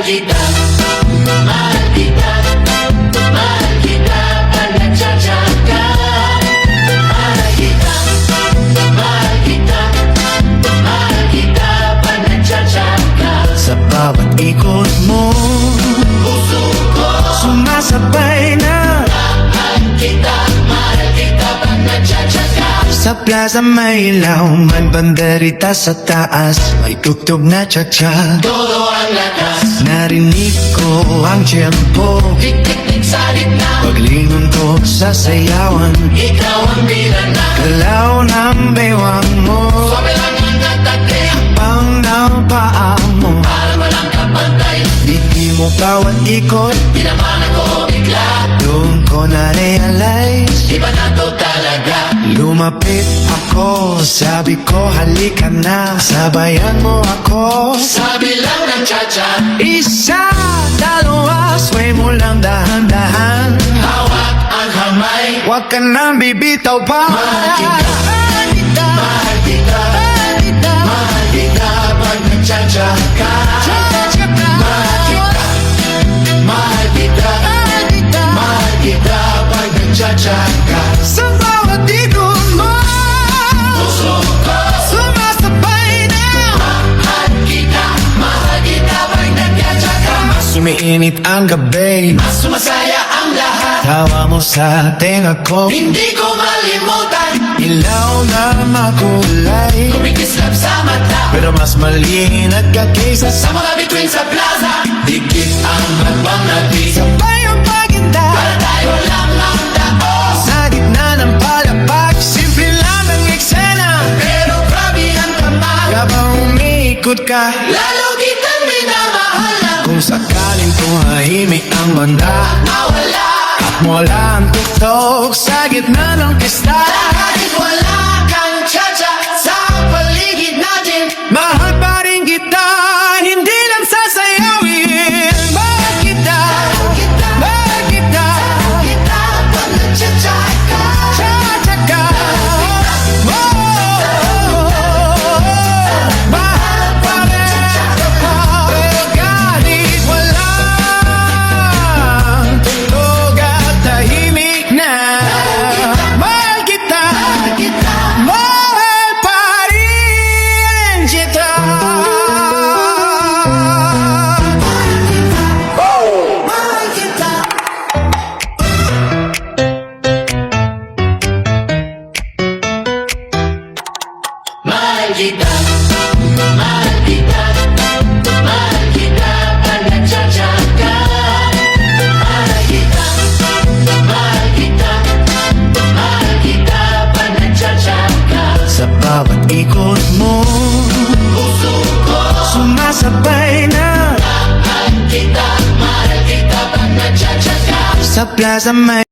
kita, mahal kita, mahal kita pag nagtsatsaga. Mahal kita, mahal kita, mahal kita pag nagtsatsaga. Sa bawat ikot mo, Puso ko, sumasabay na. mahal kita pag nagtsatsaga. Sa plaza may ilaw, may banderita sa taas, may tugtog na cha-cha. Todo ang lakas, Narinig ko ang tiyempo, tik-tik-tik sa gitna. paglingon ko sa sayawan, Ikaw ang bilana, galaw ng bewang mo, sabi lang ang natakli. pang ng paa mo. Para walang kapantay, Di mo bawat ikot, tinamaan ako bigla. doon ko na-realize. Iba na to talaga. Lumapit ako, sabi ko halika na, sabayan mo ako. Sabi lang ng cha-cha, Isa, dalawa, sway mo lang dahan-dahan. hawak ang kamay. Huwag ka nang bibitaw pa. Mahal kita, mahal kita, mahal kita, mahal kita pag nagcha-cha ka. Mahal kita, mahal kita, mahal kita pag nagcha-cha ka. Sa bawat ikot mo, Puso ko, sumasabay na. mahal kita pag nagcha-cha ka. Sumiinit ang gabi, Mas sumasaya ang lahat, tawa mo sa tenga ko. hindi ko malimutan. Ilaw na makulay, Kumikislap sa mata, pero mas maliit ka kaysa sa sa mga bituin sa plaza. Dikit ang magbang natin, sabay ang paginda. para tayo lang ang daos. Sa gitna ng palapag, simple lang ang eksena. Pero grabe ang kamay, Habang umiikot ka, lalo kitang minamahalan. kung sakaling tumahimik ang banda, Mawala, at wala ang tuktok sa gitna ng pista. kahit wala kang cha-cha sa paligid natin. Mahal pa rin kita, hindi lang sasayawin. Mahal kita, mahal kita, Kita pag nagcha-cha ka. cha-cha-ka. Mahal pa rin, pero kahit walang tugtog at tahimik na. Mahal kita, mahal pa rin kita. Mahal kita. Mahal kita, mahal kita, mahal kita pag nagcha-cha ka. Mahal kita, mahal kita, mahal kita pag nagcha-cha ka. Sa bawat ikot mo, Puso ko, sumasabay na. mahal kita pag nagcha-cha ka. Sa plaza may